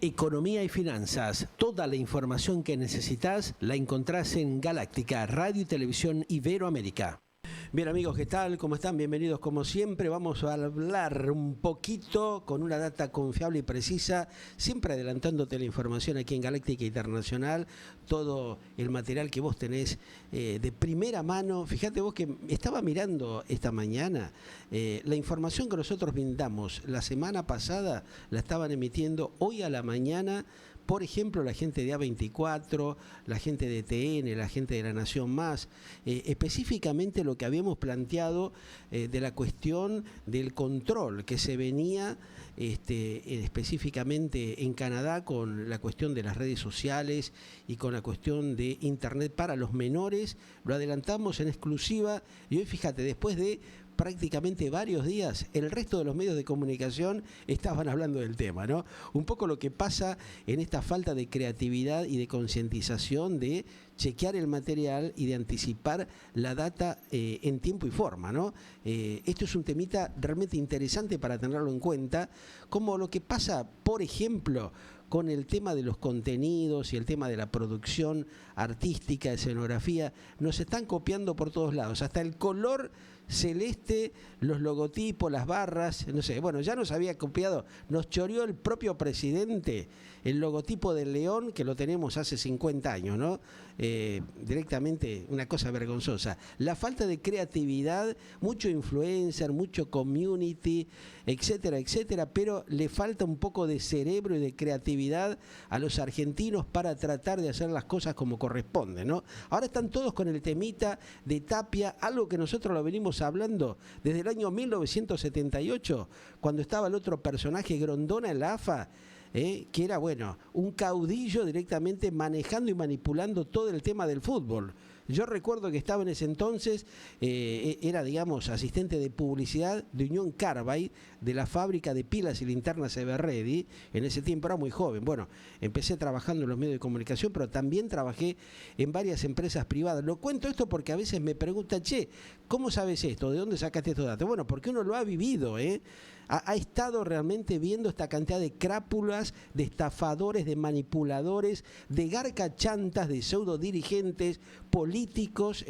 Economía y finanzas. Toda la información que necesitas la encontrás en Galáctica, Radio y Televisión Iberoamérica. Bien amigos, ¿qué tal? ¿Cómo están? Bienvenidos como siempre. Vamos a hablar un poquito con una data confiable y precisa, siempre adelantándote la información aquí en Galáctica Internacional, todo el material que vos tenés de primera mano. Fíjate vos que estaba mirando esta mañana, la información que nosotros brindamos la semana pasada la estaban emitiendo hoy a la mañana. Por ejemplo, la gente de A24, la gente de TN, la gente de La Nación Más, específicamente lo que habíamos planteado de la cuestión del control que se venía específicamente en Canadá con la cuestión de las redes sociales y con la cuestión de Internet para los menores. Lo adelantamos en exclusiva y hoy fíjate, después de prácticamente varios días, el resto de los medios de comunicación estaban hablando del tema, ¿no? Un poco lo que pasa en esta falta de creatividad y de concientización de chequear el material y de anticipar la data en tiempo y forma, ¿no? Esto es un temita realmente interesante para tenerlo en cuenta, como lo que pasa, por ejemplo, con el tema de los contenidos y el tema de la producción artística, de escenografía. Nos están copiando por todos lados, hasta el color celeste, los logotipos, las barras, no sé, bueno, ya nos había copiado, nos choreó el propio presidente el logotipo del león, que lo tenemos hace 50 años, ¿no? Directamente una cosa vergonzosa. La falta de creatividad, mucho influencer, mucho community, etcétera, etcétera, pero le falta un poco de cerebro y de creatividad a los argentinos para tratar de hacer las cosas como corresponde, ¿no? Ahora están todos con el temita de Tapia, algo que nosotros lo venimos hablando desde el año 1978, cuando estaba el otro personaje, Grondona, en la AFA, que era, bueno, un caudillo directamente manejando y manipulando todo el tema del fútbol. Yo recuerdo que estaba en ese entonces, era, digamos, asistente de publicidad de Unión Carbide, de la fábrica de pilas y linternas Everready. En ese tiempo era muy joven. Bueno, empecé trabajando en los medios de comunicación, pero también trabajé en varias empresas privadas. Lo cuento esto porque a veces me preguntan, che, ¿cómo sabes esto? ¿De dónde sacaste estos datos? Bueno, porque uno lo ha vivido, ha estado realmente viendo esta cantidad de crápulas, de estafadores, de manipuladores, de garcachantas, de pseudo dirigentes, políticos,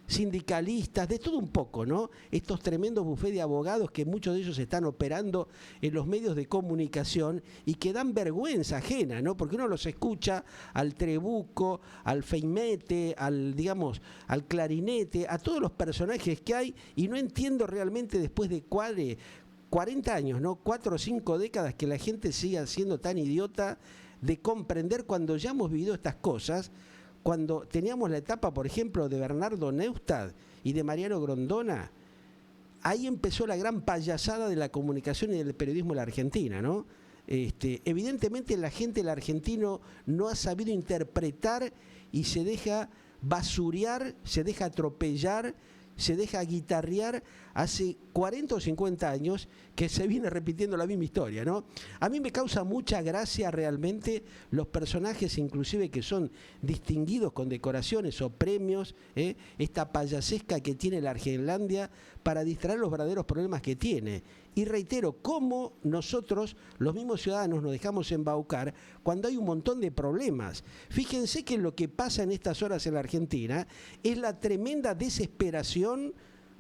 sindicalistas, de todo un poco, ¿no? Estos tremendos bufés de abogados que muchos de ellos están operando en los medios de comunicación y que dan vergüenza ajena, ¿no? Porque uno los escucha al Trebuco, al Feimete, al Clarinete, a todos los personajes que hay y no entiendo realmente después de 40 años, ¿no? 4 o 5 décadas que la gente siga siendo tan idiota de comprender cuando ya hemos vivido estas cosas, cuando teníamos la etapa, por ejemplo, de Bernardo Neustadt y de Mariano Grondona. Ahí empezó la gran payasada de la comunicación y del periodismo en la Argentina, ¿no? Evidentemente la gente, el argentino, no ha sabido interpretar y se deja basurear, se deja atropellar, se deja guitarrear hace 40 o 50 años que se viene repitiendo la misma historia, ¿no? A mí me causa mucha gracia realmente los personajes inclusive que son distinguidos con decoraciones o premios, esta payasesca que tiene la Argenlandia para distraer los verdaderos problemas que tiene. Y reitero, cómo nosotros, los mismos ciudadanos, nos dejamos embaucar cuando hay un montón de problemas. Fíjense que lo que pasa en estas horas en la Argentina es la tremenda desesperación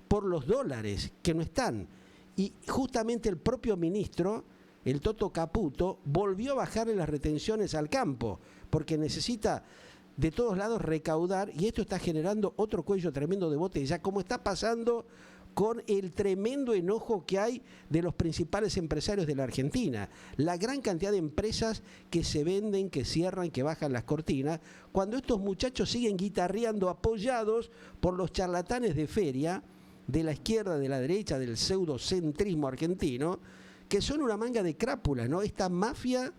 por los dólares que no están. Y justamente el propio ministro, el Toto Caputo, volvió a bajarle las retenciones al campo, porque necesita de todos lados recaudar, y esto está generando otro cuello tremendo de botella, como está pasando con el tremendo enojo que hay de los principales empresarios de la Argentina. La gran cantidad de empresas que se venden, que cierran, que bajan las cortinas, cuando estos muchachos siguen guitarreando apoyados por los charlatanes de feria, de la izquierda, de la derecha, del pseudocentrismo argentino, que son una manga de crápulas, ¿no? Esta mafia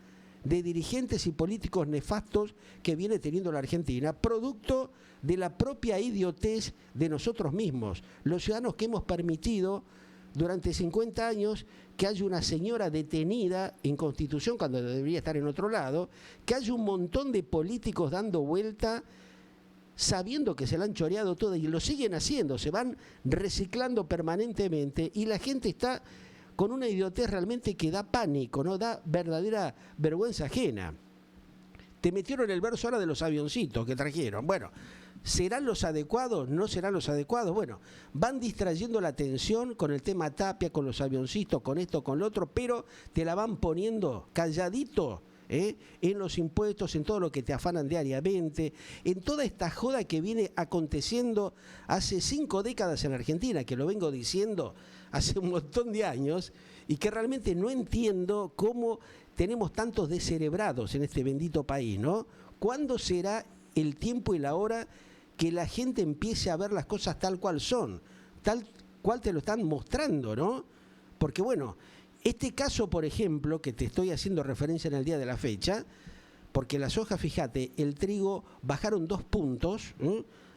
de dirigentes y políticos nefastos que viene teniendo la Argentina, producto de la propia idiotez de nosotros mismos, los ciudadanos que hemos permitido durante 50 años que haya una señora detenida en Constitución cuando debería estar en otro lado, que haya un montón de políticos dando vuelta sabiendo que se la han choreado todo y lo siguen haciendo, se van reciclando permanentemente y la gente está con una idiotez realmente que da pánico, ¿no? Da verdadera vergüenza ajena. Te metieron el verso ahora de los avioncitos que trajeron. Bueno, ¿serán los adecuados? ¿No serán los adecuados? Bueno, van distrayendo la atención con el tema Tapia, con los avioncitos, con esto, con lo otro, pero te la van poniendo calladito, en los impuestos, en todo lo que te afanan diariamente, en toda esta joda que viene aconteciendo hace 5 décadas en Argentina, que lo vengo diciendo hace un montón de años, y que realmente no entiendo cómo tenemos tantos descerebrados en este bendito país, ¿no? ¿Cuándo será el tiempo y la hora que la gente empiece a ver las cosas tal cual son, tal cual te lo están mostrando, ¿no? Porque bueno, este caso, por ejemplo, que te estoy haciendo referencia en el día de la fecha, porque la soja, fíjate, el trigo bajaron 2 puntos,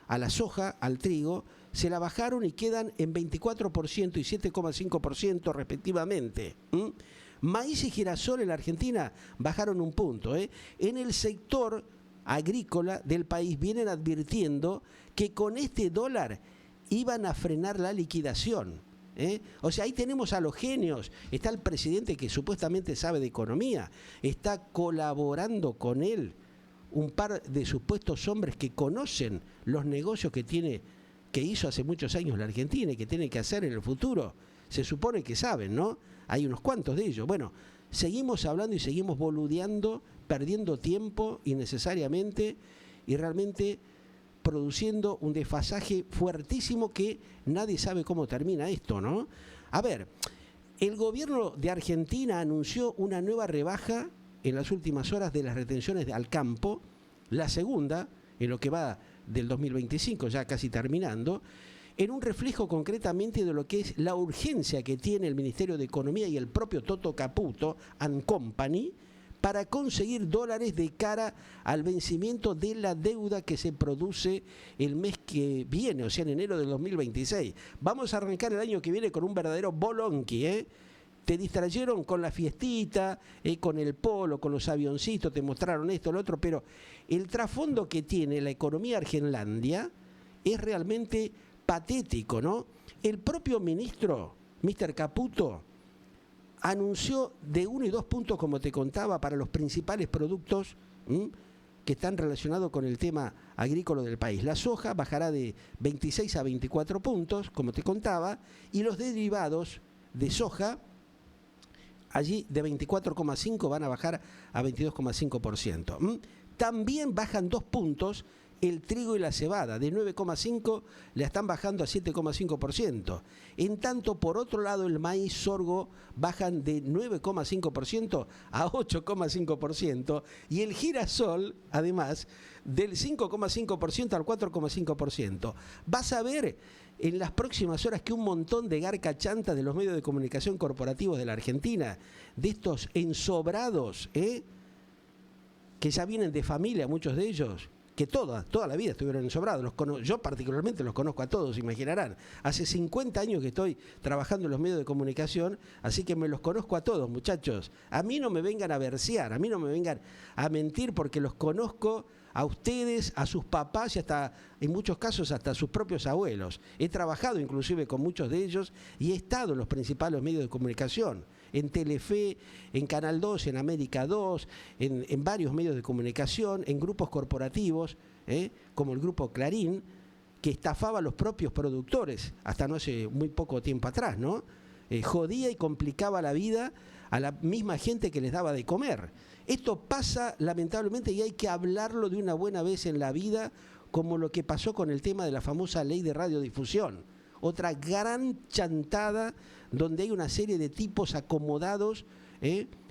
a la soja, al trigo, se la bajaron y quedan en 24% y 7,5% respectivamente. Maíz y girasol en la Argentina bajaron 1 punto. En el sector agrícola del país vienen advirtiendo que con este dólar iban a frenar la liquidación. O sea, ahí tenemos a los genios. Está el presidente que supuestamente sabe de economía, está colaborando con él un par de supuestos hombres que conocen los negocios que hizo hace muchos años la Argentina y que tiene que hacer en el futuro. Se supone que saben, ¿no? Hay unos cuantos de ellos. Bueno, seguimos hablando y seguimos boludeando, perdiendo tiempo innecesariamente y realmente produciendo un desfasaje fuertísimo que nadie sabe cómo termina esto, ¿no? A ver, el gobierno de Argentina anunció una nueva rebaja en las últimas horas de las retenciones al campo, la segunda, en lo que va del 2025, ya casi terminando, en un reflejo concretamente de lo que es la urgencia que tiene el Ministerio de Economía y el propio Toto Caputo and Company para conseguir dólares de cara al vencimiento de la deuda que se produce el mes que viene, o sea, en enero del 2026. Vamos a arrancar el año que viene con un verdadero bolonqui, Te distrayeron con la fiestita, con el polo, con los avioncitos, te mostraron esto, lo otro, pero el trasfondo que tiene la economía argenlandia es realmente patético, ¿no? El propio ministro, Mr. Caputo, anunció de 1 y 2 puntos, como te contaba, para los principales productos que están relacionados con el tema agrícola del país. La soja bajará de 26 a 24 puntos, como te contaba, y los derivados de soja, allí de 24,5 van a bajar a 22,5%. También bajan 2 puntos el trigo y la cebada, de 9,5 la están bajando a 7,5%. En tanto, por otro lado, el maíz, sorgo, bajan de 9,5% a 8,5%, y el girasol, además, del 5,5% al 4,5%. Vas a ver en las próximas horas que un montón de garca chanta de los medios de comunicación corporativos de la Argentina, de estos ensobrados, que ya vienen de familia, muchos de ellos, que toda la vida estuvieron ensobrados. Yo particularmente los conozco a todos, imaginarán. Hace 50 años que estoy trabajando en los medios de comunicación, así que me los conozco a todos, muchachos. A mí no me vengan a versear, a mí no me vengan a mentir, porque los conozco a ustedes, a sus papás y hasta, en muchos casos, hasta a sus propios abuelos. He trabajado inclusive con muchos de ellos y he estado en los principales medios de comunicación, en Telefe, en Canal 2, en América 2, en varios medios de comunicación, en grupos corporativos, como el grupo Clarín, que estafaba a los propios productores, hasta no hace muy poco tiempo atrás, ¿no? Jodía y complicaba la vida a la misma gente que les daba de comer. Esto pasa lamentablemente y hay que hablarlo de una buena vez en la vida, como lo que pasó con el tema de la famosa ley de radiodifusión. Otra gran chantada donde hay una serie de tipos acomodados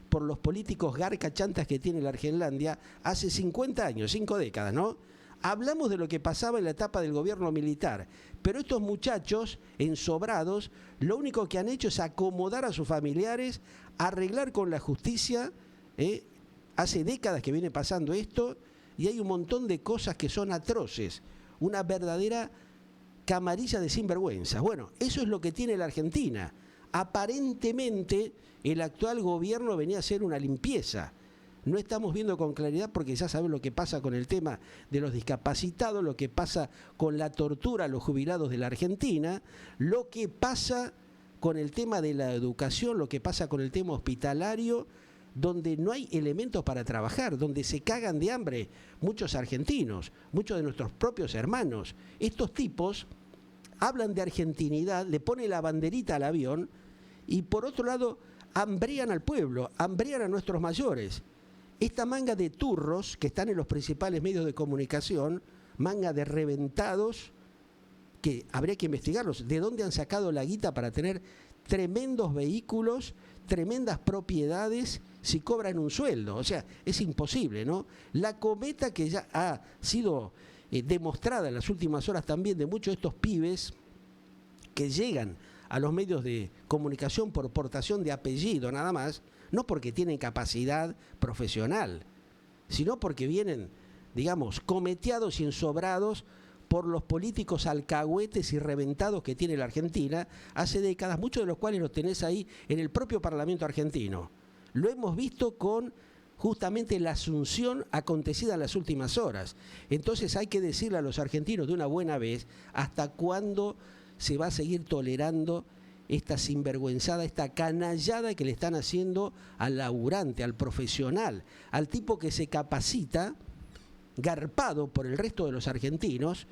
por los políticos garca chantas que tiene la Argenlandia hace 50 años, 5 décadas, ¿no? Hablamos de lo que pasaba en la etapa del gobierno militar, pero estos muchachos ensobrados lo único que han hecho es acomodar a sus familiares, arreglar con la justicia. Hace décadas que viene pasando esto y hay un montón de cosas que son atroces, una verdadera camarilla de sinvergüenza. Bueno, eso es lo que tiene la Argentina. Aparentemente el actual gobierno venía a hacer una limpieza. No estamos viendo con claridad porque ya saben lo que pasa con el tema de los discapacitados, lo que pasa con la tortura a los jubilados de la Argentina, lo que pasa con el tema de la educación, lo que pasa con el tema hospitalario, donde no hay elementos para trabajar, donde se cagan de hambre muchos argentinos, muchos de nuestros propios hermanos. Estos tipos hablan de argentinidad, le ponen la banderita al avión y por otro lado hambrean al pueblo, hambrean a nuestros mayores. Esta manga de turros que están en los principales medios de comunicación, manga de reventados, que habría que investigarlos, de dónde han sacado la guita para tener tremendos vehículos, tremendas propiedades, si cobran un sueldo. O sea, es imposible, ¿no? La cometa que ya ha sido demostrada en las últimas horas también de muchos de estos pibes que llegan a los medios de comunicación por portación de apellido nada más, no porque tienen capacidad profesional, sino porque vienen, digamos, cometeados y ensobrados por los políticos alcahuetes y reventados que tiene la Argentina hace décadas, muchos de los cuales los tenés ahí en el propio Parlamento argentino. Lo hemos visto con justamente la asunción acontecida en las últimas horas. Entonces hay que decirle a los argentinos de una buena vez hasta cuándo se va a seguir tolerando esta sinvergüenzada, esta canallada que le están haciendo al laburante, al profesional, al tipo que se capacita, garpado por el resto de los argentinos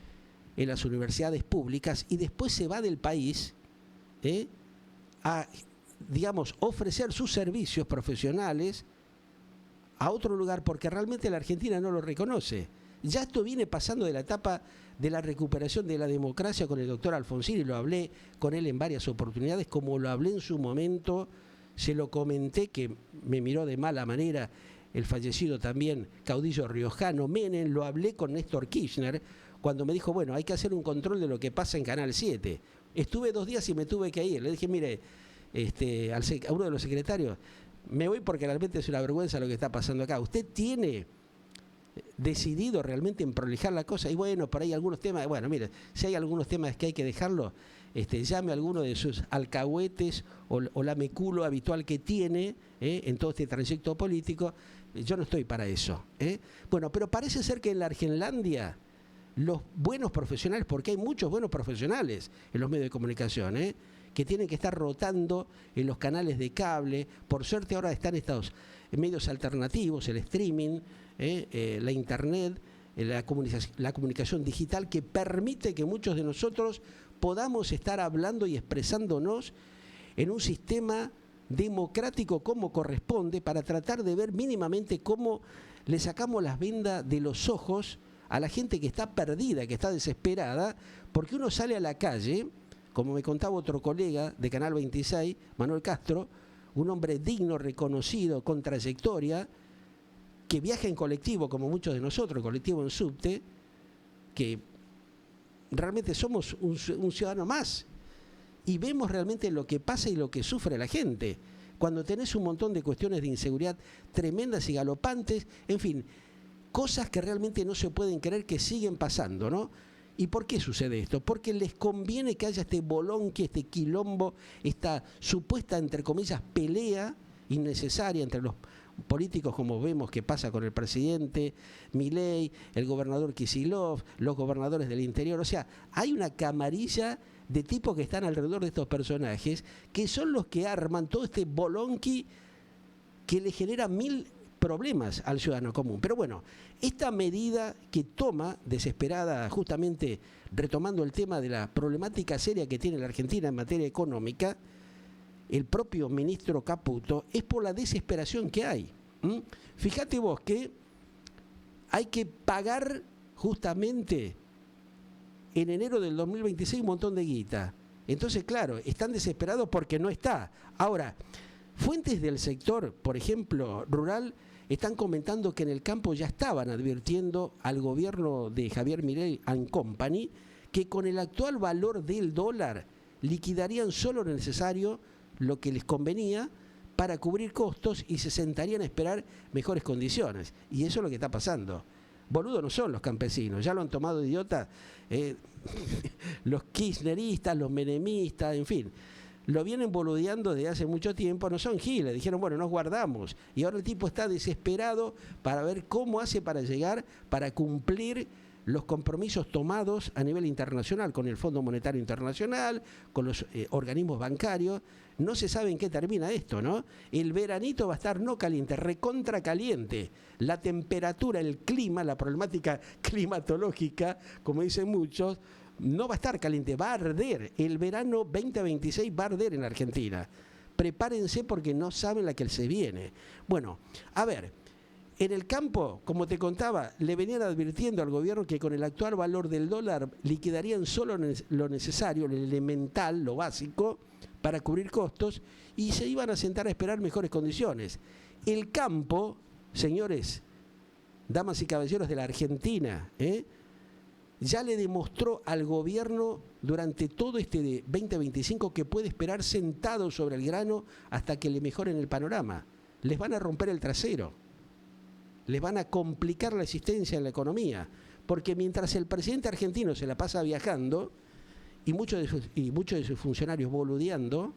en las universidades públicas y después se va del país a, digamos, ofrecer sus servicios profesionales a otro lugar porque realmente la Argentina no lo reconoce. Ya esto viene pasando de la etapa de la recuperación de la democracia con el doctor Alfonsín y lo hablé con él en varias oportunidades, como lo hablé en su momento, se lo comenté que me miró de mala manera el fallecido también caudillo riojano Menem, lo hablé con Néstor Kirchner cuando me dijo, bueno, hay que hacer un control de lo que pasa en Canal 7. Estuve 2 días y me tuve que ir. Le dije, mire, a uno de los secretarios, me voy porque realmente es una vergüenza lo que está pasando acá. Usted tiene decidido realmente en prolijar la cosa y bueno, por ahí algunos temas, bueno, mire, si hay algunos temas que hay que dejarlo, llame a alguno de sus alcahuetes o lameculo habitual que tiene en todo este trayecto político. Yo no estoy para eso. Bueno, pero parece ser que en la Argenlandia los buenos profesionales, porque hay muchos buenos profesionales en los medios de comunicación, que tienen que estar rotando en los canales de cable, por suerte ahora están estos medios alternativos, el streaming, la internet, la comunicación digital, que permite que muchos de nosotros podamos estar hablando y expresándonos en un sistema democrático como corresponde para tratar de ver mínimamente cómo le sacamos las vendas de los ojos a la gente que está perdida, que está desesperada, porque uno sale a la calle, como me contaba otro colega de Canal 26, Manuel Castro, un hombre digno, reconocido, con trayectoria, que viaja en colectivo, como muchos de nosotros, colectivo en subte, que realmente somos un ciudadano más, y vemos realmente lo que pasa y lo que sufre la gente, cuando tenés un montón de cuestiones de inseguridad tremendas y galopantes, en fin, cosas que realmente no se pueden creer que siguen pasando, ¿no? ¿Y por qué sucede esto? Porque les conviene que haya este bolonque, este quilombo, esta supuesta, entre comillas, pelea innecesaria entre los políticos, como vemos que pasa con el presidente Milei, el gobernador Kicillof, los gobernadores del interior. O sea, hay una camarilla de tipos que están alrededor de estos personajes, que son los que arman todo este bolonqui que le genera 1000 problemas al ciudadano común. Pero bueno, esta medida que toma, desesperada, justamente retomando el tema de la problemática seria que tiene la Argentina en materia económica, el propio ministro Caputo, es por la desesperación que hay. Fíjate vos que hay que pagar justamente en enero del 2026 un montón de guita. Entonces, claro, están desesperados porque no está. Ahora, fuentes del sector, por ejemplo, rural, están comentando que en el campo ya estaban advirtiendo al gobierno de Javier Milei and Company que con el actual valor del dólar liquidarían solo lo necesario, lo que les convenía, para cubrir costos y se sentarían a esperar mejores condiciones. Y eso es lo que está pasando. Boludos no son los campesinos, ya lo han tomado de idiota los kirchneristas, los menemistas, en fin. Lo vienen boludeando desde hace mucho tiempo, no son giles, dijeron, bueno, nos guardamos. Y ahora el tipo está desesperado para ver cómo hace para llegar, para cumplir los compromisos tomados a nivel internacional con el Fondo Monetario Internacional, con los organismos bancarios. No se sabe en qué termina esto, ¿no? El veranito va a estar no caliente, recontra caliente. La temperatura, el clima, la problemática climatológica, como dicen muchos, no va a estar caliente, va a arder. El verano 2026 va a arder en Argentina. Prepárense porque no saben la que se viene. Bueno, a ver, en el campo, como te contaba, le venían advirtiendo al gobierno que con el actual valor del dólar liquidarían solo lo necesario, lo elemental, lo básico, para cubrir costos y se iban a sentar a esperar mejores condiciones. El campo, señores, damas y caballeros de la Argentina, ya le demostró al gobierno durante todo este 2025 que puede esperar sentado sobre el grano hasta que le mejoren el panorama. Les van a romper el trasero, les van a complicar la existencia en la economía, porque mientras el presidente argentino se la pasa viajando y muchos de sus funcionarios boludeando,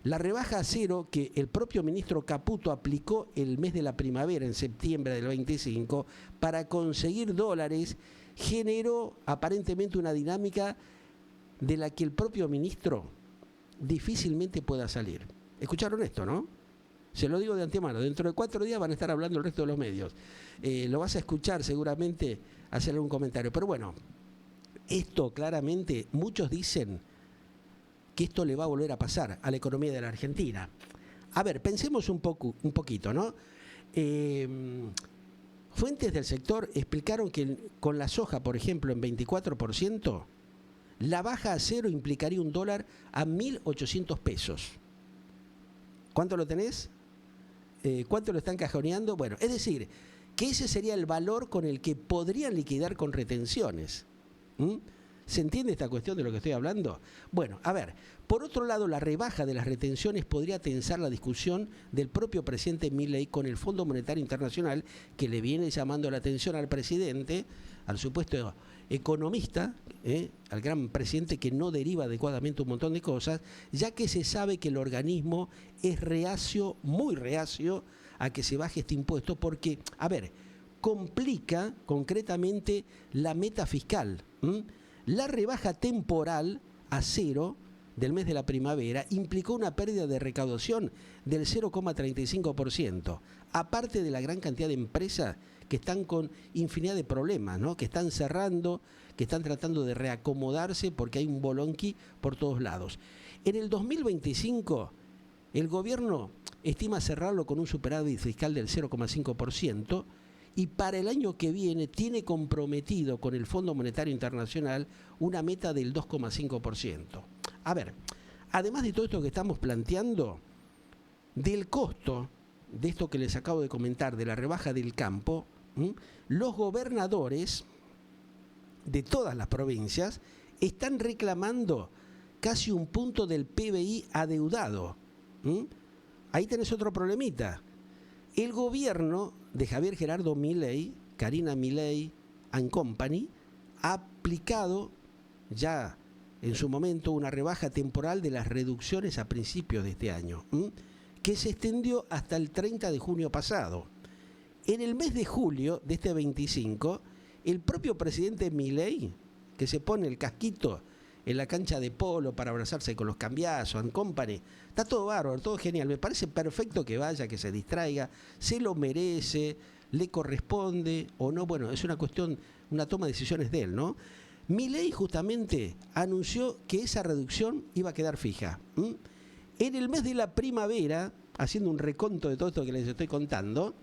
la rebaja a cero que el propio ministro Caputo aplicó el mes de la primavera, en septiembre del 25, para conseguir dólares, generó aparentemente una dinámica de la que el propio ministro difícilmente pueda salir. ¿Escucharon esto, no? Se lo digo de antemano, dentro de 4 días van a estar hablando el resto de los medios. Lo vas a escuchar seguramente, hacer algún comentario. Pero bueno, esto claramente, muchos dicen que esto le va a volver a pasar a la economía de la Argentina. A ver, pensemos un poquito, ¿no? Fuentes del sector explicaron que con la soja, por ejemplo, en 24%, la baja a cero implicaría un dólar a 1.800 pesos. ¿Cuánto lo tenés? ¿Cuánto lo están cajoneando? Bueno, es decir, que ese sería el valor con el que podrían liquidar con retenciones. ¿Se entiende esta cuestión de lo que estoy hablando? Bueno, a ver, por otro lado, la rebaja de las retenciones podría tensar la discusión del propio presidente Milei con el Fondo Monetario Internacional, que le viene llamando la atención al presidente, al supuesto economista, al gran presidente que no deriva adecuadamente un montón de cosas, ya que se sabe que el organismo es reacio, muy reacio, a que se baje este impuesto porque, a ver, complica concretamente la meta fiscal. La rebaja temporal a cero del mes de la primavera implicó una pérdida de recaudación del 0,35%, aparte de la gran cantidad de empresas que están con infinidad de problemas, ¿no? Que están cerrando, que están tratando de reacomodarse porque hay un bolonqui por todos lados. En el 2025, el gobierno estima cerrarlo con un superávit fiscal del 0,5%, y para el año que viene tiene comprometido con el Fondo Monetario Internacional una meta del 2,5%. A ver, además de todo esto que estamos planteando, del costo de esto que les acabo de comentar, de la rebaja del campo, los gobernadores de todas las provincias están reclamando casi un punto del PBI adeudado. Ahí tenés otro problemita. El gobierno de Javier Gerardo Milei, Karina Milei and Company, ha aplicado ya en su momento una rebaja temporal de las reducciones a principios de este año, que se extendió hasta el 30 de junio pasado. En el mes de julio de este 25, el propio presidente Milei, que se pone el casquito en la cancha de polo para abrazarse con los cambiazos, and company, está todo bárbaro, todo genial, me parece perfecto que vaya, que se distraiga, se lo merece, le corresponde o no, bueno, es una cuestión, una toma de decisiones de él, ¿no? Milei justamente anunció que esa reducción iba a quedar fija. En el mes de la primavera, haciendo un reconto de todo esto que les estoy contando,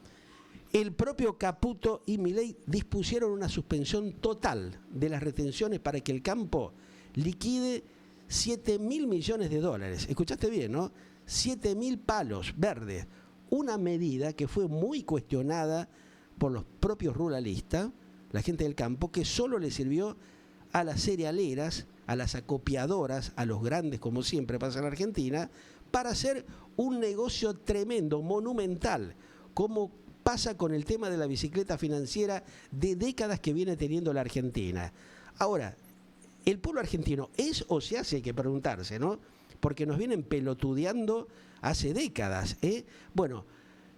el propio Caputo y Milei dispusieron una suspensión total de las retenciones para que el campo liquide 7.000 millones de dólares. Escuchaste bien, ¿no? 7.000 palos verdes. Una medida que fue muy cuestionada por los propios ruralistas, la gente del campo, que solo le sirvió a las cerealeras, a las acopiadoras, a los grandes, como siempre pasa en Argentina, para hacer un negocio tremendo, monumental, como pasa con el tema de la bicicleta financiera de décadas que viene teniendo la Argentina. Ahora, ¿el pueblo argentino es o se hace? Hay que preguntarse, ¿no? Porque nos vienen pelotudeando hace décadas, Bueno,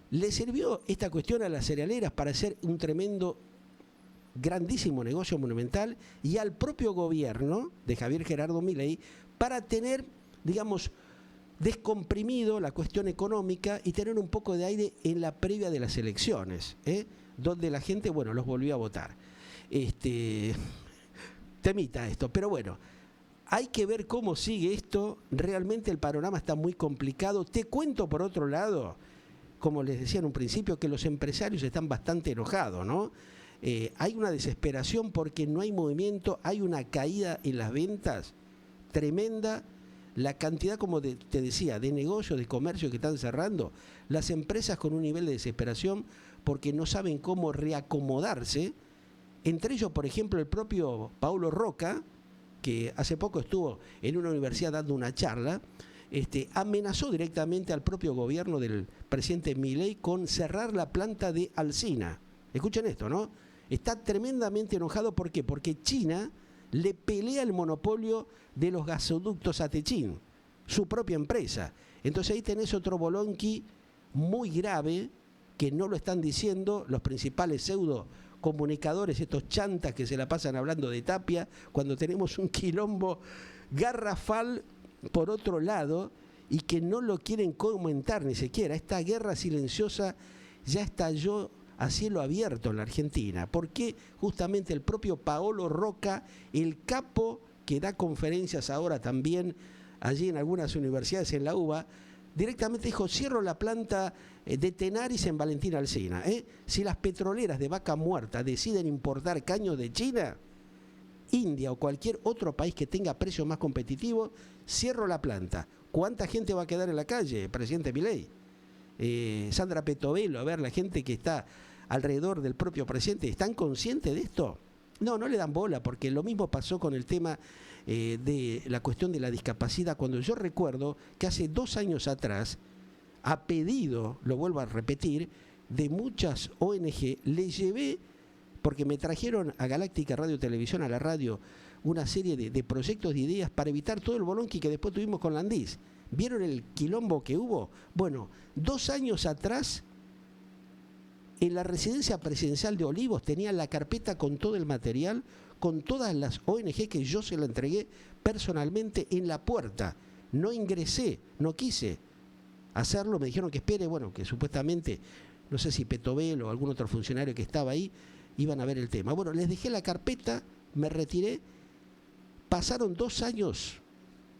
le sirvió esta cuestión a las cerealeras para hacer un tremendo grandísimo negocio monumental, y al propio gobierno de Javier Gerardo Milei para tener, digamos, descomprimido la cuestión económica y tener un poco de aire en la previa de las elecciones, donde la gente, bueno, los volvió a votar. Temita esto, pero bueno, hay que ver cómo sigue esto. Realmente el panorama está muy complicado. Te cuento, por otro lado, como les decía en un principio, que los empresarios están bastante enojados, ¿no? Hay una desesperación porque no hay movimiento, hay una caída en las ventas tremenda. La cantidad, como te decía, de negocios, de comercios que están cerrando, las empresas con un nivel de desesperación porque no saben cómo reacomodarse. Entre ellos, por ejemplo, el propio Paulo Roca, que hace poco estuvo en una universidad dando una charla, amenazó directamente al propio gobierno del presidente Milei con cerrar la planta de Alsina. Escuchen esto, ¿no? Está tremendamente enojado. ¿Por qué? Porque China le pelea el monopolio de los gasoductos a Techín, su propia empresa. Entonces ahí tenés otro bolonqui muy grave que no lo están diciendo los principales pseudo comunicadores, estos chantas que se la pasan hablando de Tapia, cuando tenemos un quilombo garrafal por otro lado y que no lo quieren comentar ni siquiera. Esta guerra silenciosa ya estalló a cielo abierto en la Argentina, porque justamente el propio Paolo Roca, el capo que da conferencias ahora también allí en algunas universidades en la UBA, directamente dijo: cierro la planta de Tenaris en Valentín Alsina. Si las petroleras de Vaca Muerta deciden importar caños de China, India o cualquier otro país que tenga precios más competitivos, cierro la planta. ¿Cuánta gente va a quedar en la calle, presidente Milei? Sandra Petovelo, a ver, la gente que está alrededor del propio presidente, ¿están conscientes de esto? No le dan bola, porque lo mismo pasó con el tema de la cuestión de la discapacidad, cuando yo recuerdo que hace 2 años atrás, a pedido, lo vuelvo a repetir, de muchas ONG, les llevé, porque me trajeron a Galáctica Radio Televisión, a la radio, una serie de proyectos, de ideas para evitar todo el bolonqui que después tuvimos con Landís. ¿Vieron el quilombo que hubo? Bueno, 2 años atrás, en la residencia presidencial de Olivos, tenían la carpeta con todo el material, con todas las ONG que yo se la entregué personalmente en la puerta. No ingresé, no quise hacerlo, me dijeron que espere, bueno, que supuestamente, no sé si Petovelo o algún otro funcionario que estaba ahí, iban a ver el tema. Bueno, les dejé la carpeta, me retiré, pasaron 2 años,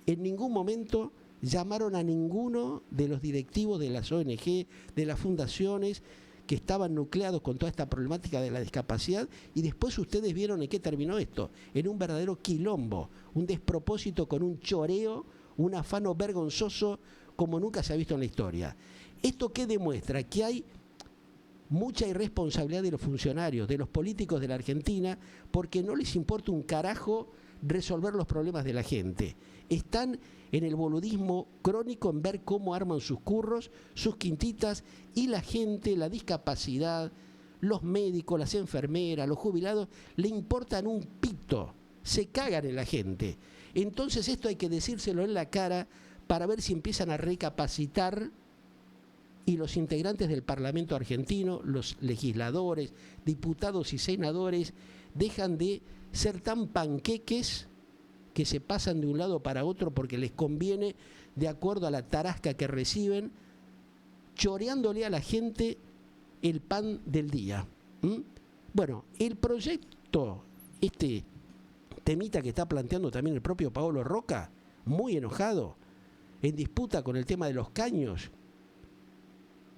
en ningún momento llamaron a ninguno de los directivos de las ONG, de las fundaciones que estaban nucleados con toda esta problemática de la discapacidad, y después ustedes vieron en qué terminó esto, en un verdadero quilombo, un despropósito con un choreo, un afano vergonzoso como nunca se ha visto en la historia. ¿Esto qué demuestra? Que hay mucha irresponsabilidad de los funcionarios, de los políticos de la Argentina, porque no les importa un carajo resolver los problemas de la gente. Están en el boludismo crónico, en ver cómo arman sus curros, sus quintitas, y la gente, la discapacidad, los médicos, las enfermeras, los jubilados, le importan un pito, se cagan en la gente. Entonces esto hay que decírselo en la cara para ver si empiezan a recapacitar, y los integrantes del Parlamento argentino, los legisladores, diputados y senadores, dejan de ser tan panqueques que se pasan de un lado para otro porque les conviene, de acuerdo a la tarasca que reciben, choreándole a la gente el pan del día. Bueno, el proyecto, este temita que está planteando también el propio Paolo Roca, muy enojado, en disputa con el tema de los caños,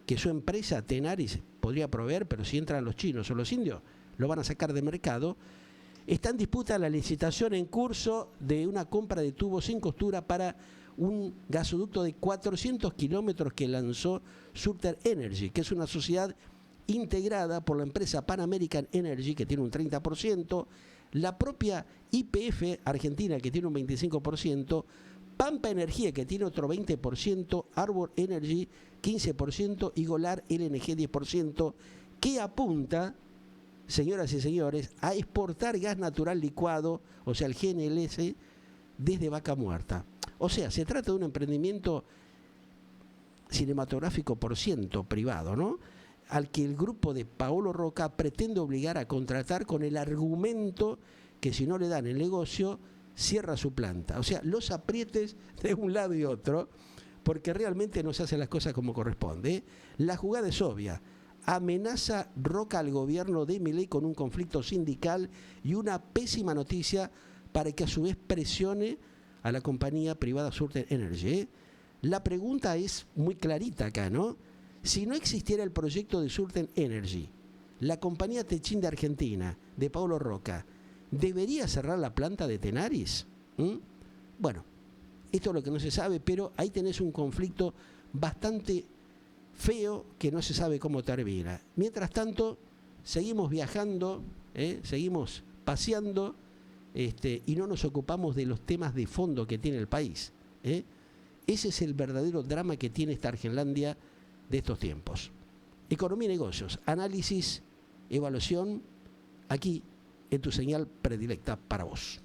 que su empresa Tenaris podría proveer, pero si entran los chinos o los indios, lo van a sacar de mercado. Está en disputa la licitación en curso de una compra de tubos sin costura para un gasoducto de 400 kilómetros que lanzó Sutter Energy, que es una sociedad integrada por la empresa Pan American Energy, que tiene un 30%, la propia YPF Argentina, que tiene un 25%, Pampa Energía, que tiene otro 20%, Arbor Energy 15% y Golar LNG 10%, que apunta, señoras y señores, a exportar gas natural licuado, o sea, el GNLS, desde Vaca Muerta. O sea, se trata de un emprendimiento cinematográfico por ciento privado, ¿no? al que el grupo de Paolo Roca pretende obligar a contratar con el argumento que si no le dan el negocio, cierra su planta. O sea, los aprietes de un lado y otro, porque realmente no se hacen las cosas como corresponde. La jugada es obvia. Amenaza Roca al gobierno de Milei con un conflicto sindical y una pésima noticia para que a su vez presione a la compañía privada Surten Energy. La pregunta es muy clarita acá, ¿no? Si no existiera el proyecto de Surten Energy, la compañía Techin de Argentina, de Paolo Roca, ¿debería cerrar la planta de Tenaris? Bueno, esto es lo que no se sabe, pero ahí tenés un conflicto bastante feo que no se sabe cómo termina. Mientras tanto, seguimos viajando, seguimos paseando, y no nos ocupamos de los temas de fondo que tiene el país. Ese es el verdadero drama que tiene esta Argenlandia de estos tiempos. Economía y negocios, análisis, evaluación, aquí en tu señal predilecta para vos.